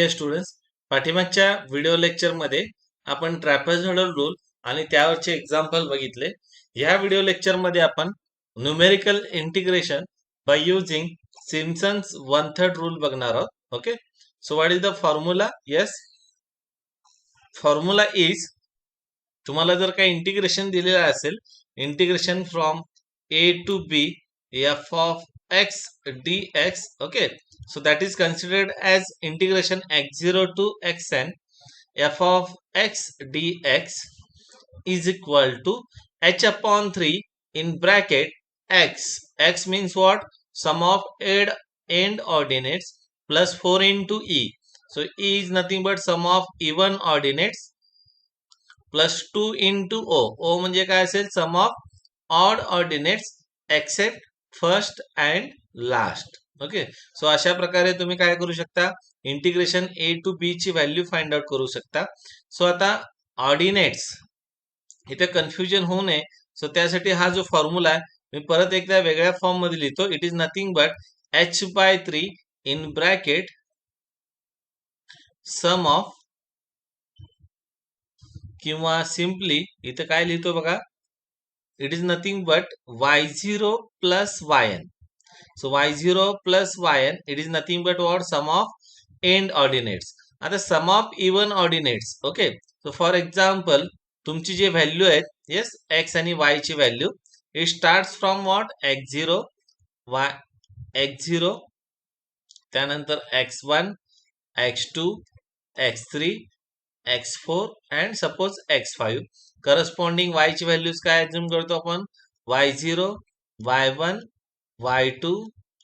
Students, पाठीमागच्या video लेक्चरमध्ये आपण ट्रॅपेझॉइडल रूल आणि त्यावरचे एक्झाम्पल बघितले. ह्या व्हिडिओ लेक्चरमध्ये आपण numerical integration by using Simpson's one third rule बघणार आहोत. Okay, so what is the formula? Yes, formula is, तुम्हाला जर काही इंटिग्रेशन दिलेलं असेल, integration from a to b f of x d x. Okay, so that is considered as integration x0 to xn f of x dx is equal to h upon 3 in bracket x. X means what? Sum of end ordinates plus 4 into e. So e is nothing but sum of even ordinates plus 2 into o. O म्हणजे काय असेल? Sum of odd ordinates except first and last. Okay, so अशा प्रकारे तुम्ही काय करू शकता? Integration A to B ची व्हॅल्यू फाइंड आउट करू शकता. सो आता ऑर्डिनेट्स इथे कन्फ्युजन होऊ नये, सो त्यासाठी हा जो फॉर्म्युला आहे मी परत एकदा वेगळ्या फॉर्म मध्ये लिहितो. It is nothing but h/3 in bracket sum of, किंवा सिम्पली इथे काय लिहितो बघा, it is nothing but y0 plus yn. So y0 plus yn, it is nothing but what? Sum of end ordinates. आता sum of even ordinates. Okay, so for example, तुमची जे value आहेत, yes, x आणि y ची value, it starts from what? x0, y x0, त्यानंतर x1, x2, x3, x4 and suppose x5. Corresponding y ची values काय assume करतो आपण? y0, y1, y2,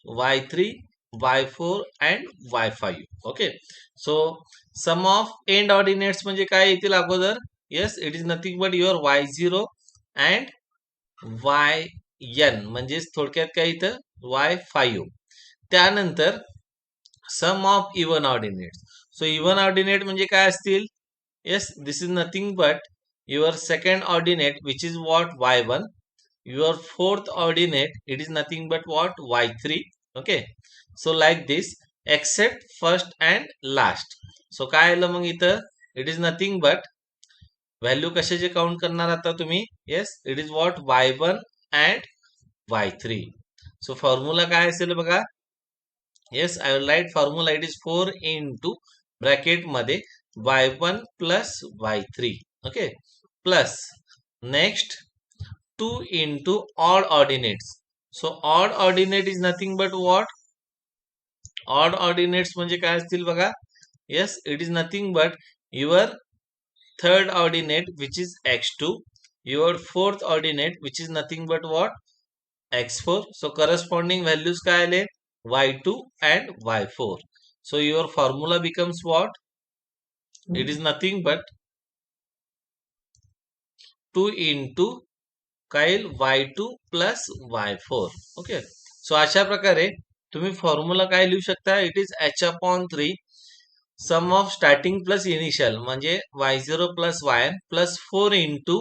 y3, y4 and y5. Okay, so sum of end ordinates म्हणजे काय येतील अगोदर? Yes, it is nothing but your y0 and yn, म्हणजे थोडक्यात काय इथं y5. त्यानंतर sum of even ordinates. So even ordinate म्हणजे काय असतील? Yes, this is nothing but your second ordinate which is what? y1. Your fourth ordinate, it is nothing but what? y3. Okay, so like this except first and last. So काय आलं मग इथं? It is nothing but value कशाचे count करणार आता तुम्ही? Yes, it is what? y1 and y3. So formula काय असेल बघा? Yes, I will right formula. It is 4 into bracket मध्ये y1 plus y3. Okay, plus next 2 into odd ordinates. So odd ordinate is nothing but what? Odd ordinates म्हणजे काय असतील बघा? Yes, it is nothing but your third ordinate which is x2, your fourth ordinate which is nothing but what? x4. So corresponding values काय आले? y2 and y4. So your formula becomes what? It is nothing but 2 into काईल y2 plus y4. Okay, so अशा प्रकारे तुम्ही formula काय लिहू शकता? It is h/3 sum of starting plus initial म्हणजे y0 plus yn plus 4 into,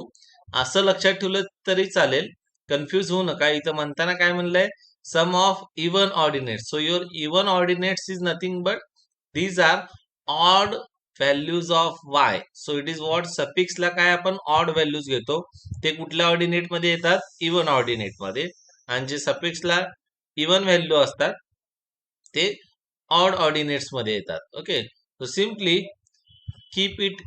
असं लक्षात ठेवलं तरी चालेल, कन्फ्यूज होऊ नका. इथं म्हणताना काय म्हणलंय? Sum of even ordinates. So your even ordinates is nothing but these are odd values of y. So it is what? सफिक्सला काय आपण ऑड व्हॅल्यूज घेतो, ते कुठल्या ऑर्डिनेट मध्ये येतात? इवन ऑर्डिनेट मध्ये. आणि जे सफिक्सला इवन व्हॅल्यू असतात ते ऑड ऑर्डिनेट्स मध्ये येतात. Okay, so simply keep it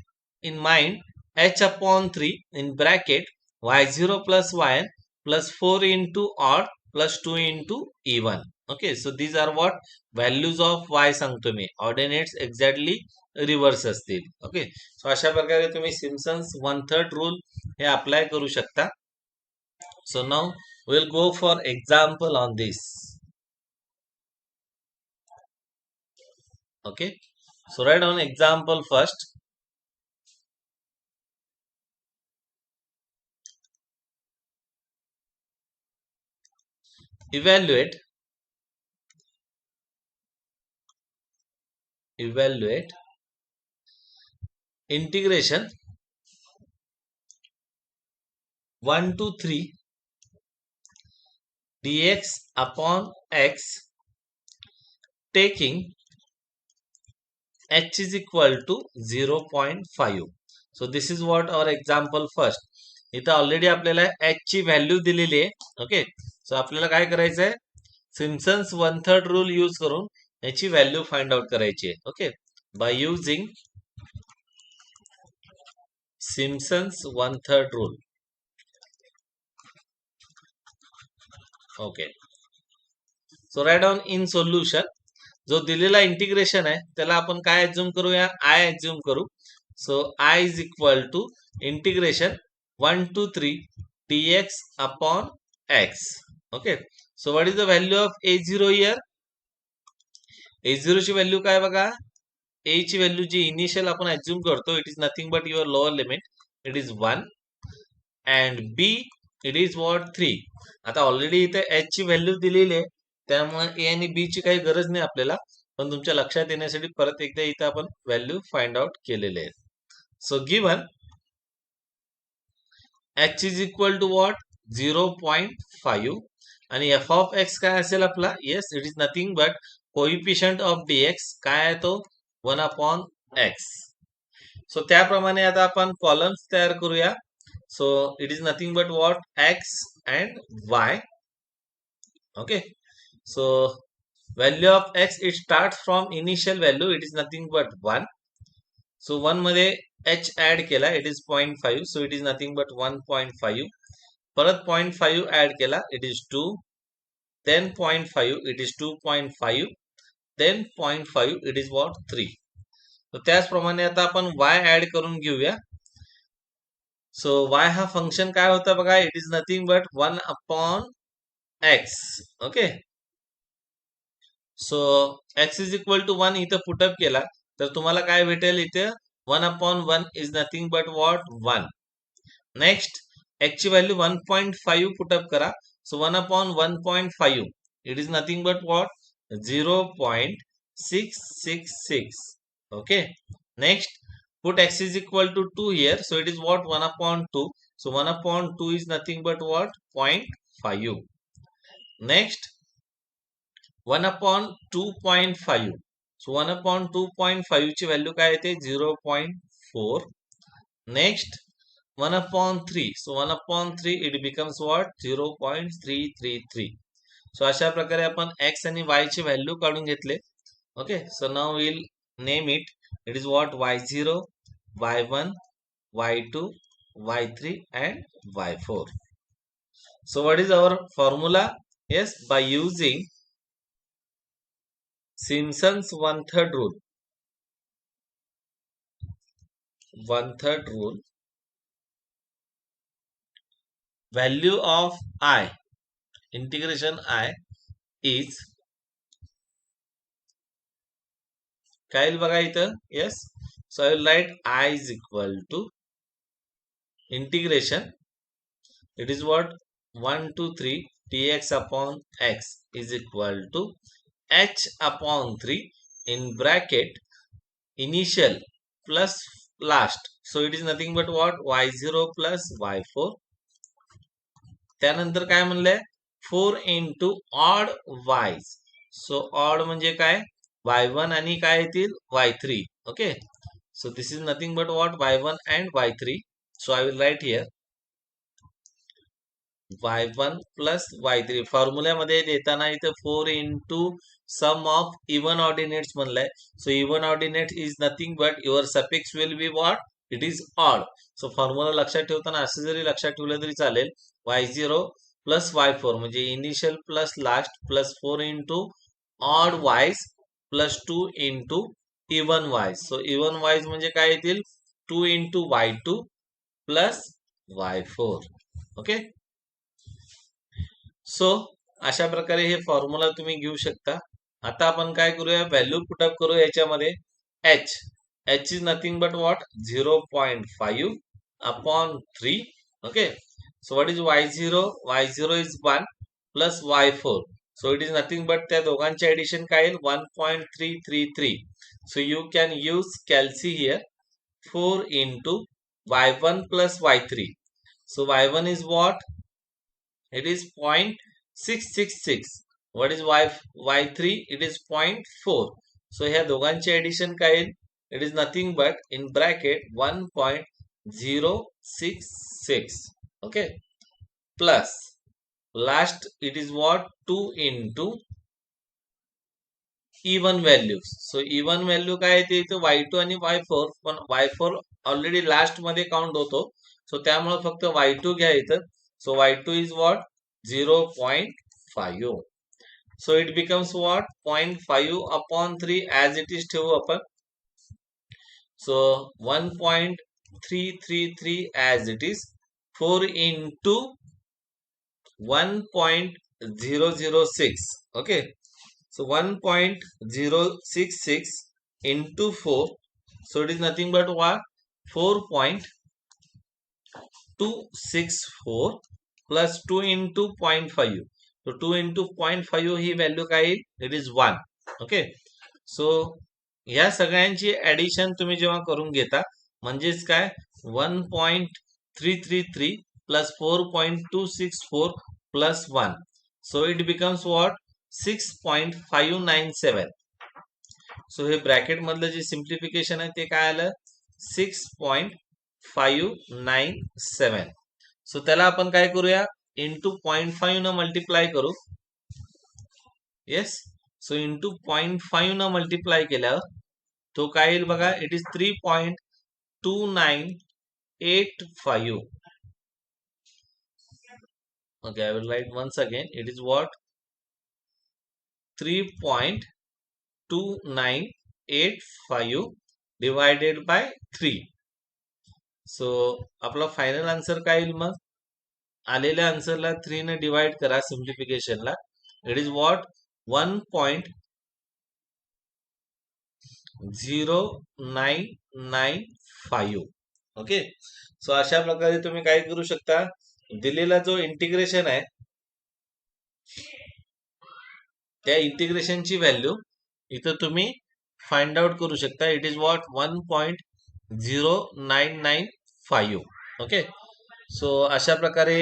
in mind. h/3 in bracket y0 plus yn plus 4 into odd plus 2 into even. Okay, so these are what? Values of y सांगतो मी. Ordinates exactly reverse असतील. Okay, so अशा प्रकारे तुम्ही Simpson's one third rule हे apply करू शकता. So now we'll go for example on this. Okay, so write down example first. Evaluate integration 1 to 3 dx upon x taking h is equal to 0.5. So this is what our example first. इथं already आपल्याला h ची value दिलेली आहे. Okay, सो आपल्याला काय करायचं आहे, Simpson's 1/3 rule use करून याची व्हॅल्यू फाइंड आउट करायची आहे. Okay, by using Simpson's 1/3 rule. Okay, so write down in solution. जो दिलेला इंटिग्रेशन आहे त्याला आपण काय ऍज्युम करूया, आय ऍज्युम करू. So I is equal to integration 1 to 3 dx upon x. Okay, so what is the value of a0 here. a0 ची value काय बघा, a ची व्हॅल्यू जी इनिशियल आपण ऍज्युम करतो, it is nothing but your lower limit, it is 1 and b it is what 3. आता already इथे h ची value दिलेली आहे, त्यामुळे a आणि b ची काही गरज नाही आपल्याला, पण तुमच्या लक्षात येण्यासाठी परत एकदा इथे आपण व्हॅल्यू फाइंड आउट केलेले आहेत. So given h is equal to what 0.5 आणि f ऑफ x काय असेल आपला, yes it is nothing but coefficient of dx काय आहे तो 1 अपॉन x. सो त्याप्रमाणे आता आपण कॉलम्स तयार करूया. सो it is nothing but what x and y. Okay, so value of x it starts from initial value, it is nothing but 1. so 1 मध्ये h add केला, it is 0.5, so it is nothing but 1.5. परत 0.5 add केला, it is 2, then 0.5 it is 2.5, then 0.5 it is what 3. so त्याचप्रमाणे आता आपण y add करून घेऊया. so y हा फंक्शन काय होता बघा, it is nothing but 1 upon x. Okay, so x is equal to 1 इथं पुटअप केला तर तुम्हाला काय भेटेल, इथे 1 upon 1 is nothing but what 1. Next x ची व्हॅल्यू 1.5 पुटअप करा. सो 1 upon 1.5 it is nothing but what 0.666. Okay, next put x is equal to 2 here, so it is what 1 upon 2. so 1 upon 2 is nothing but what 0.5. next 1 upon 2.5. so 1 upon 2.5 ची value काय येते 0.4. Next 1 upon 3. so 1 upon 3 it becomes what 0.333. सो अशा प्रकारे आपण x आणि y ची value काढून घेतले. Okay, so now will name it. It is what y0, y1, y2, y3 and y4. so what is our formula? yes, by using Simpson's 1/3 rule. 1/3 rule. Value of I, integration I is काय बघा इथं, yes. So I will write I is equal to integration. It is what 1 to 3 dx upon x is equal to h upon 3 in bracket initial plus last. So it is nothing but what y0 plus y4. त्यानंतर काय म्हणलंय 4 into odd y's. so odd म्हणजे काय y1 आणि काय येतील y3. Okay, so this is nothing but what y1 and y3. so I will write here y1 plus y3. फॉर्म्युल्यामध्ये देताना इथे 4 into sum of even ordinates म्हणलंय. so even ordinate is nothing but your suffix will be what, it is odd. so formula लक्षात ठेवताना असं जरी लक्षात ठेवलं तरी चालेल, y0 plus y4 म्हणजे initial plus last plus 4 into odd y's plus 2 into even y's. so even y's म्हणजे काय येतील 2 into y2 plus y4. Okay, so अशा प्रकारे हे फॉर्म्युला तुम्ही घेऊ शकता. आता आपण काय करूया, व्हॅल्यू पुटअप करू याच्यामध्ये. h is nothing but what 0.5 upon 3. Okay, so what is y0, y0 is 1 plus y4. So it is nothing but त्या दोघांचे ऍडिशन काय येईल 1.333. So you can use calci here 4 into y1 plus y3. so y1 is what, it is 0.666. what is y3, it is 0.4. so ह्या दोघांचे addition काय येईल it is nothing but in bracket 1.066. Okay, plus last it is what 2 into even values. So even value काय येते इथे y2 आणि y4, पण y4 already last मध्ये काउंट होतो, सो त्यामुळे फक्त y2 घ्या इथं. सो y2 is what 0.5. So it becomes what 0.5 upon 3 as it is ठेवू आपण. सो 1.333 as it is 4 into 1.006. Okay, so 1.066 into 4, so it is nothing but what 4.264 plus 2 into 0.5. So 2 into 0.5 he value काय येईल, it is 1. Okay, सो ह्या सगळ्यांची addition तुम्ही जेव्हा करून घेता म्हणजेच काय 1.333 plus 4.264 plus 1, so it becomes what 6.597. So हे ब्रॅकेट मधलं जे सिम्प्लिफिकेशन आहे ते काय आलं 6.597. सो त्याला आपण काय करूया इंटू 0.5 न मल्टिप्लाय करू. येस, सो इंटू 0.5 न मल्टिप्लाय केल्यावर तो काय येईल बघा, it is 3.2985. Okay, I will write once again. It is what 3.2985 divided by 3. So आपला फायनल आन्सर काय येईल मग, आलेल्या आन्सरला 3 ने डिवाइड करा सिम्प्लिफिकेशनला. It is what 1.0995. Okay, so अशा प्रकारे तुम्ही काय करू शकता, दिलेला जो इंटिग्रेशन आहे त्या इंटिग्रेशनची व्हॅल्यू इथं तुम्ही फाइंड आउट करू शकता. It is what 1.0995. Okay, so अशा प्रकारे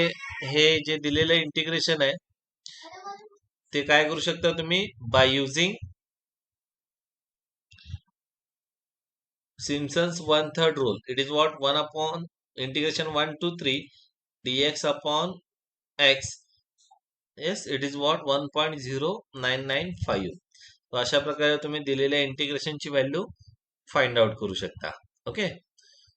हे जे दिलेलं इंटिग्रेशन आहे ते काय करू शकता तुम्ही by using Simpson's 1/3 rule. It is what 1 upon integration 1 to 3 dx upon x. yes, it is what 1.0995. तो अशा प्रकारे तुम्ही दिलेल्या इंटिग्रेशनची व्हॅल्यू फाइंड आउट करू शकता. ओके,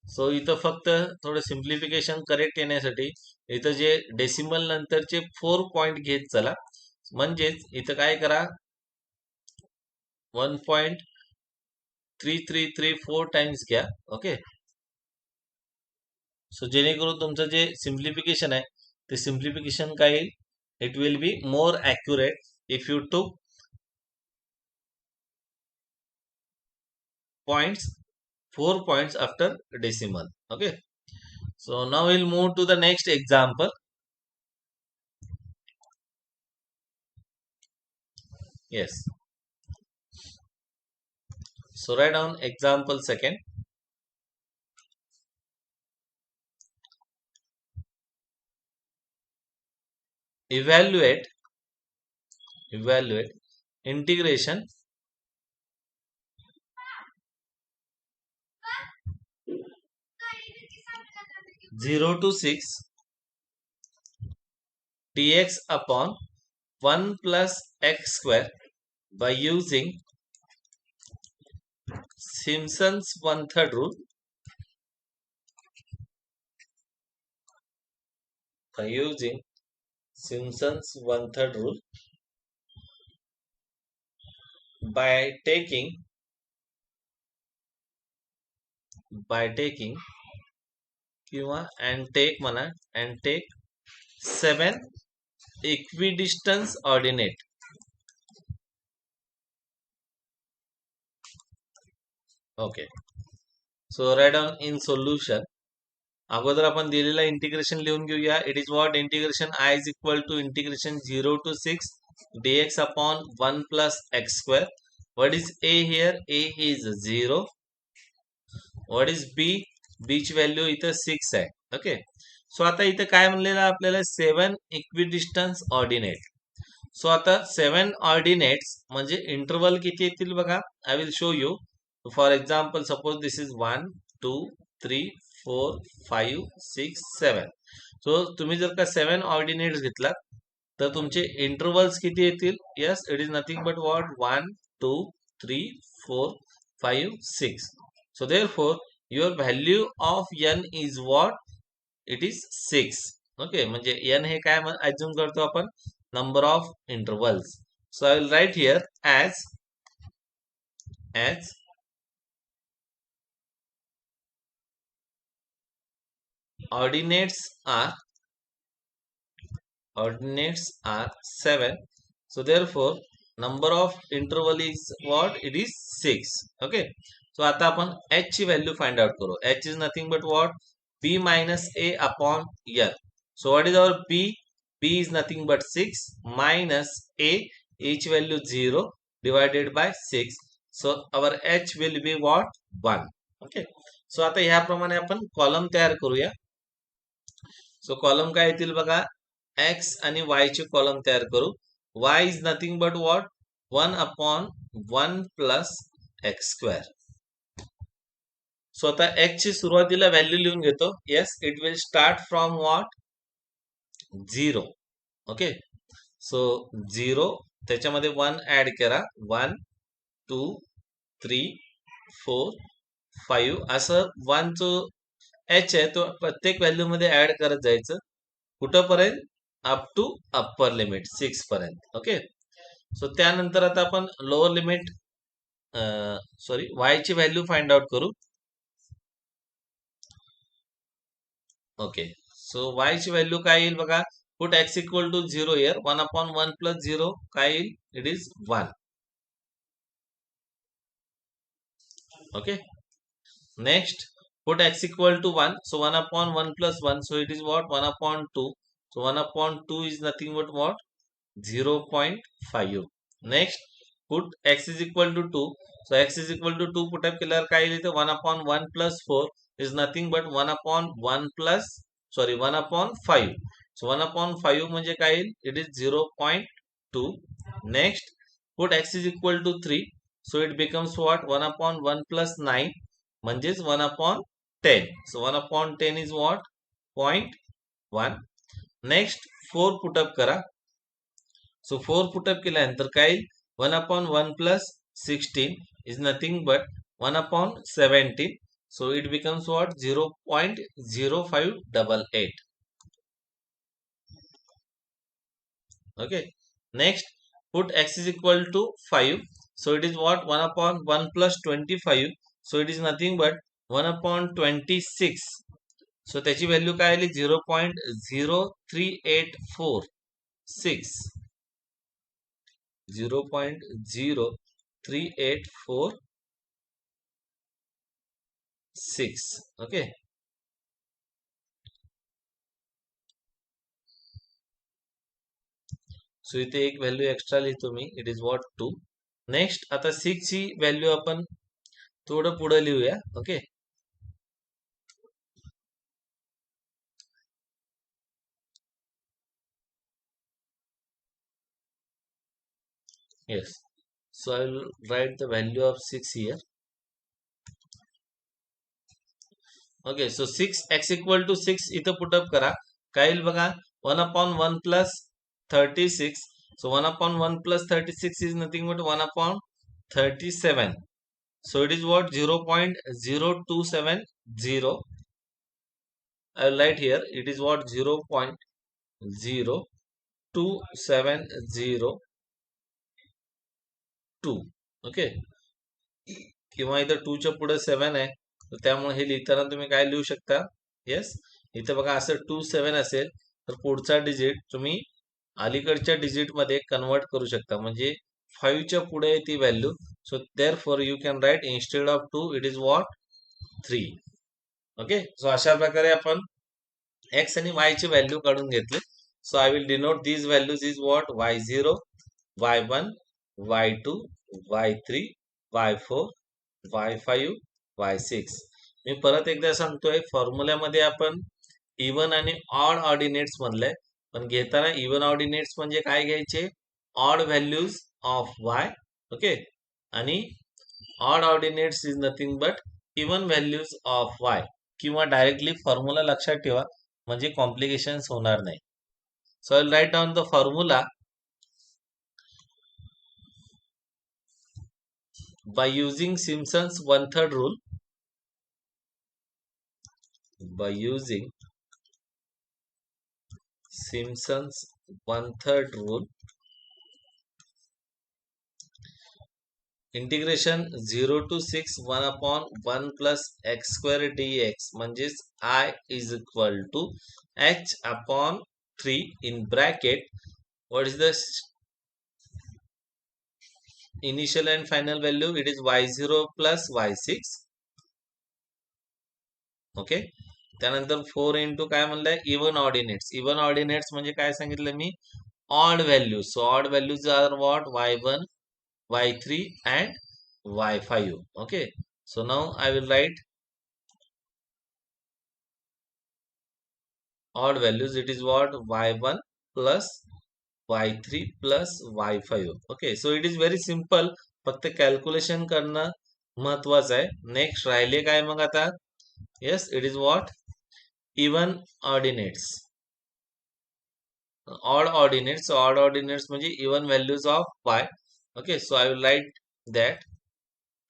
सो इथं फक्त थोडं सिम्प्लिफिकेशन करेक्ट येण्यासाठी इथं जे डेसिमल नंतरचे 4 पॉइंट घेत चला. म्हणजेच इथं काय करा 1.3334 टाइम्स घ्या. ओके, सो जेणेकरून तुमचं जे सिम्प्लिफिकेशन आहे ते सिम्प्लिफिकेशन काय येईल, it will be more accurate if you took points 4 points after decimal. Okay, so now we'll move to the next example. Yes, so write down example second. Evaluate integration 0 to 6 dx upon 1 plus x square by using Simpson's 1/3 rule. By using Simpson's 1/3 rule, by taking किंवा and take 7 equidistance ordinate. Okay, so write down in solution. अगोदर आपण दिलेला integration लिहून घेऊया. It is what integration I is equal to integration 0 to 6 dx upon 1 plus x square. What is a here? A is 0. What is b? b ची value इथं 6 आहे. Okay, सो आता इथं काय म्हणलेलं आपल्याला 7 इक्विडिस्टन्स ऑर्डिनेट. सो आता 7 ऑर्डिनेट्स म्हणजे इंटरवल किती येतील बघा, I will show you. For example suppose this is 1 2 3 4 5 6 7. सो तुम्ही जर का 7 ऑर्डिनेट्स घेतलात तर तुमचे इंटरवल्स किती येतील? Yes, it is nothing but what 1 2 3 4 5 6. So therefore your value of n is what? It is 6. Okay, म्हणजे n हे काय अज्युम करतो आपण? Number of intervals. So I will right here as ordinates are 7. So therefore number of interval is what? It is 6. Okay, so आता आपण h ची value find out करू. h is nothing but what? b minus a upon n. So what is our b? b is nothing but 6 minus a, ची value 0 divided by 6. So our h will be what? 1. Okay, so आता ह्याप्रमाणे आपण column तयार करूया. सो column काय येतील बघा, x आणि वाय चे कॉलम तयार करू. Y is nothing but what? 1 upon 1 plus x square. So आता एक्स ची सुरुवातीला व्हॅल्यू लिहून घेतो. Yes, it will start from what? 0. Okay, so 0 त्याच्यामध्ये 1 ऍड करा. 1 2 3 4 5 असं 1 जो एच आहे तो प्रत्येक व्हॅल्यू मध्ये ऍड करत जायचं. कुठपर्यंत? अप टू अप्पर लिमिट 6 पर्यंत. ओके, सो त्यानंतर आता आपण लोअर लिमिट वाय ची व्हॅल्यू फाइंड आउट करू. ओके, सो वाय ची व्हॅल्यू काय येईल बघा. Put x equal to 0 here. 1 upon 1 plus 0 काय येईल? It is 1. Okay, next put x equal to 1. So 1 upon 1 plus 1. So it is what? 1 upon 2. So 1 upon 2 is nothing but what? 0.5. Next, put x is equal to 2. So x is equal to 2 put up केल्यावर काय येईल? 1 upon 1 plus 4 is nothing but 1 upon 1 plus 1 upon 5. So 1 upon 5 म्हणजे काय येईल? It is 0.2. Next, put x is equal to 3. So it becomes what? 1 upon 1 plus 9 म्हणजेच 1 upon 10. So 1 upon 10 is what? 0.1. Next 4 put up करा. So 4 put up केल्यानंतर काय येईल? 1 upon 1 plus 16 is nothing but 1 upon 17. So it becomes what? 0.0588. Okay. Next, put x is equal to 5. So it is what? 1 upon 1 plus 25. So it is nothing but 1 upon 26. सो त्याची value काय आली? 0.03846. 0.03846. Okay, सो इथे एक value extra लिहितो मी. It is what? 2. Next, आता 6 ची value आपण थोडं पुढे लिहूया. Okay, yes, so I will write the value of 6 here. Okay, so 6x equal to 6 इथं put up करा. काय येईल बघा? 1 upon 1 plus 36. So 1 upon 1 plus 36 is nothing but 1 upon 37. So it is what? 0.0270. I will write here. It is what? 0.02702. Okay, किंवा इथं 2 च्या पुढे 7 आहे, तर त्यामुळे हे लिहिताना तुम्ही काय लिहू शकता? येस, इथं बघा असं 27 असेल तर पुढचा डिजिट तुम्ही अलीकडच्या डिजिट मध्ये कन्वर्ट करू शकता. म्हणजे 5 च्या पुढे ती value. So therefore you can write instead of 2 it is what? 3. Okay, so अशा प्रकारे आपण एक्स आणि वाय ची व्हॅल्यू काढून घेतले. So I will denote these values is what? y0, y1, y2, y3, y4, y5, y6. मी परत एकदा सांगतोय, फॉर्म्युल्यामध्ये आपण इवन आणि ऑड ऑर्डिनेट्स म्हणलंय, पण घेताना इवन ऑर्डिनेट्स म्हणजे काय घ्यायचे? Odd values of y. Okay, आणि odd ordinates is nothing but even values of y, किंवा डायरेक्टली फॉर्म्युला लक्षात ठेवा म्हणजे कॉम्प्लिकेशन्स होणार नाही. So I will write down the formula by using Simpson's one-third rule. By using Simpson's one-third rule, integration 0 to 6 1 upon 1 plus x square dx म्हणजेच I is equal to h upon 3 in bracket. What is the initial and final value? It is y0 plus y6. Okay. त्यानंतर 4 into काय म्हणलंय, even ordinates. Even ordinates म्हणजे काय सांगितलं मी, odd values. So odd values are what, y1, y3 and y5. okay, so now I will write odd values. It is what, y1 plus y3 plus y5. okay, so it is very simple. फक्त calculation करणं महत्वाचं आहे. Next राहिले काय मग आता, yes, it is what, even ordinates. Odd ordinates. So odd ordinates म्हणजे even values of y. okay, so I will write that.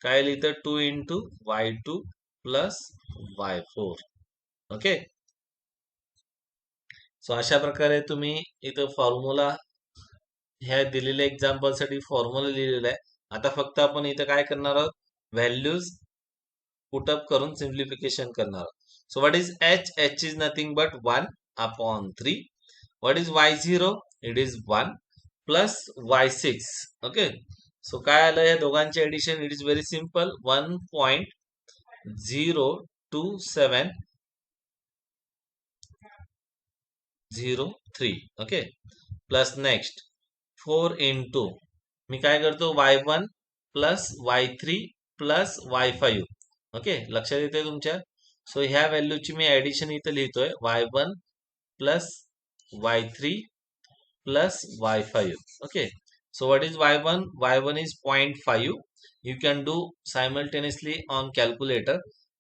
काय लिहितं, 2 into y2 plus y4. okay, so अशा प्रकारे तुम्ही इथं फॉर्म्युला, ह्या दिलेल्या एक्झाम्पल साठी फॉर्म्युला लिहिलेला आहे. आता फक्त आपण इथं काय करणार आहोत, व्हॅल्यूज पुटअप करून सिम्प्लिफिकेशन करणार आहोत. सो what is h? h is nothing but 1 upon 3. What is y0? It is 1 plus y6. okay, so काय आलं या दोघांचे addition? It is very simple, 1.02703. okay, plus next 4 into, मी काय करतो, y1 plus y3 plus y5. Okay, लक्षात येते तुमच्या. सो ह्या व्हॅल्यूची मी ऍडिशन इथं लिहितोय, y1 plus y3 plus y5. okay, so what is y1? y1 is 0.5. you can do simultaneously on calculator.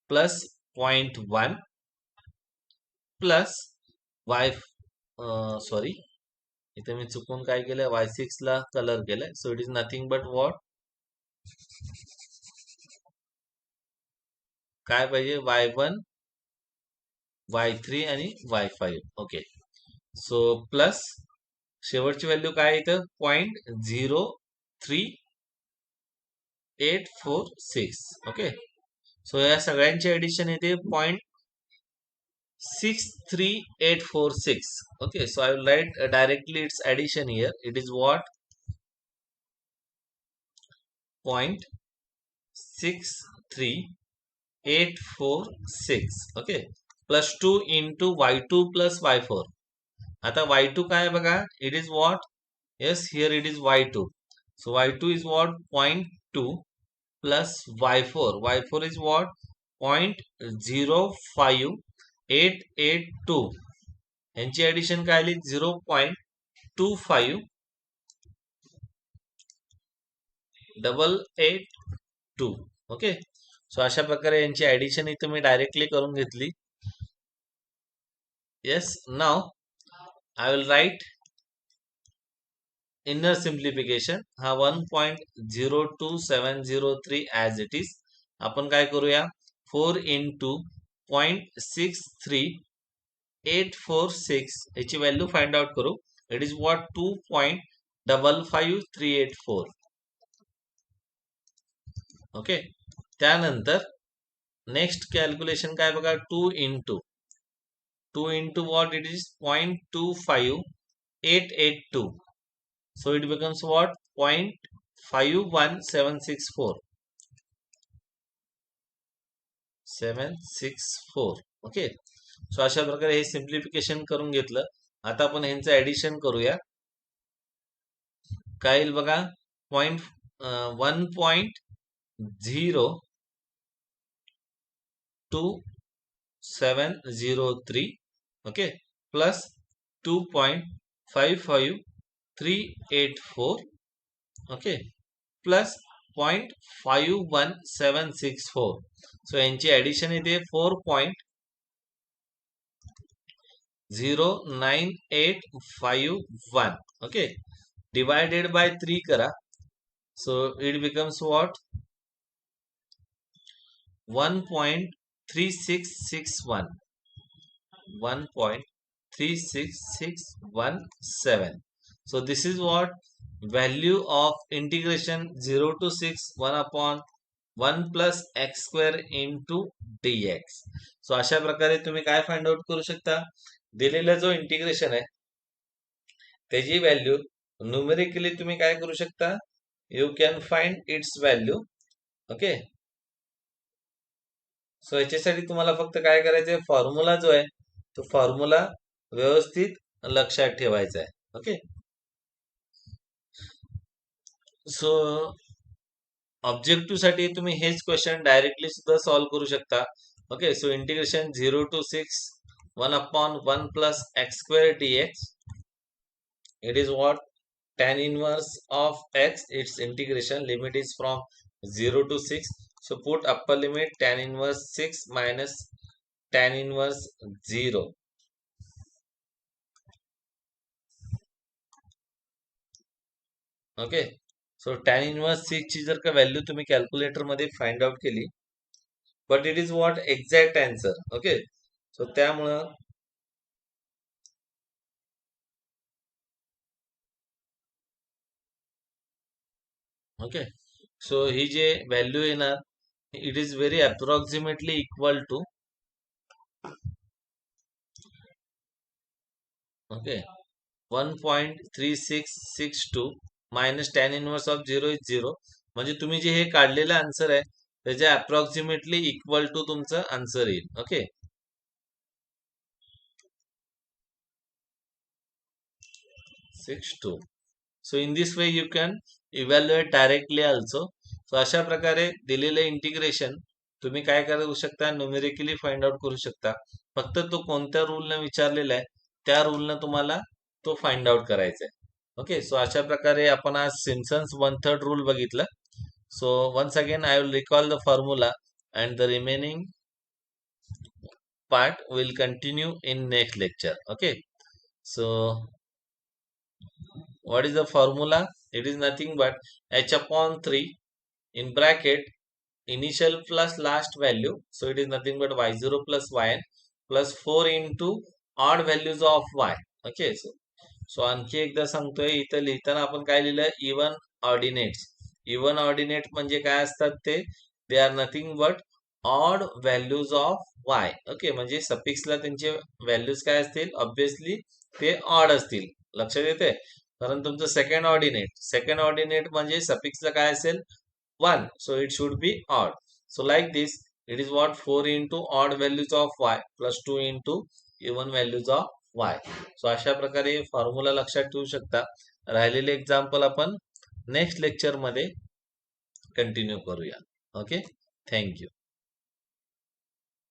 Plus 0.1 plus y, sorry, इथे मी चुकून काय केलंय, y6 ला कलर केलंय. so it is nothing but what, काय पाहिजे, y1 y3 आणि y5. Okay, so plus शेवटची value काय इथं, 0.03846. ओके, सो या सगळ्यांची ऍडिशन येते 0.63846. okay, so I will write directly its addition here. it is what, 0.63846. okay, plus 2 into y2 plus y4. आता y2 काय बघा, it is what, yes, here it is y2. so y2 is what, 0.2 plus y4. y4 is what, 0.05882. यांची addition काय आली, 0.25882. Okay, so अशा प्रकारे यांची addition इथं मी डायरेक्टली करून घेतली. Yes, now I will write inner simplification. हा 1.02703 as it is. आपण काय करूया, 4 into 0.63846 याची व्हॅल्यू फाइंड आउट करू. It is what, 2.55384. ओके, त्यानंतर नेक्स्ट कॅल्क्युलेशन काय बघा, 2 into what, it is 0.25882. so it becomes what, 0.51764. Okay, so अशा प्रकारे हे सिम्प्लिफिकेशन करून घेतलं. आता आपण ह्यांचं ऍडिशन करूया. काय येईल बघा, 1.02703. Okay, plus 2.55384. Okay, plus 1.51764. सो यांची ऍडिशन येते 4.09851. ओके, डिवायडेड बाय 3 करा. So it becomes what 1.3661. 1.36617. So this is what value of integration 0 to 6 1 upon 1 plus x square into dx. सो अशा प्रकारे तुम्ही काय फाइंड आउट करू शकता, दिलेला जो इंटिग्रेशन आहे त्याची व्हॅल्यू न्यूमेरिकली तुम्ही काय करू शकता, you can find its value. Okay, so याच्यासाठी तुम्हाला फक्त काय करायचंय, फॉर्म्युला जो आहे तो फॉर्म्युला व्यवस्थित लक्षात ठेवायचा आहे. ओके, सो ऑब्जेक्टिव्ह साठी तुम्ही हेच क्वेश्चन डायरेक्टली सुद्धा सॉल्व्ह करू शकता. Okay, so integration 0 to 6 1 upon 1 plus x square dx. It is what tan inverse of x, its integration limit is from 0 to 6. So put upper limit tan inverse 6 minus tan inverse 0. Okay, so tan inverse 6 ची जर का value तुम्ही calculator मध्ये find out केली, but it is what exact answer. Okay, so त्यामुळं okay, so ही जे value येणार, it is very approximately equal to okay 1.3662 minus tan inverse of 0 is 0. म्हणजे तुम्ही जे हे काढलेलं आन्सर आहे त्याच्या अप्रॉक्सिमेटली इक्वल टू तुमचं आन्सर येईल. Okay, 62. So in this way you can evaluate directly also. So अशा प्रकारे दिलेले इंटिग्रेशन तुम्ही काय करू शकता, न्यूमेरिकली फाइंड आउट करू शकता. फक्त तो कोणत्या रूलने विचारलेला आहे त्या रूलने तुम्हाला तो फाइंड आउट करायचा आहे. ओके, सो अशा प्रकारे आपण आज सिम्पसन्स 1/3 रूल बघितलं. So once again I will recall the formula and the remaining part will continue in next lecture. Okay, so what is the formula? It is nothing but h upon 3 in bracket initial plus last value, so it is nothing but y0 plus yn plus 4 into odd values of y. Okay, so आणखी एकदा सांगतोय, इथं लिहिताना आपण काय लिहिलं, even ordinates. Even ordinate म्हणजे काय असतात ते, they are nothing but odd values of y. Okay, म्हणजे सफिक्सला त्यांचे व्हॅल्यूज काय असतील, ऑब्विसली ते ऑड असतील. लक्षात येते, कारण तुमचं सेकंड ऑर्डिनेट म्हणजे सफिक्सला काय असेल, 1, so it should be odd. So like this, it is what 4 into odd values of y plus 2 into even values of y. So अशा प्रकारे फॉर्म्युला लक्षात ठेवू शकता. राहिलेले एक्झाम्पल आपण नेक्स्ट लेक्चर मध्ये कंटिन्यू करूया. Okay, thank you.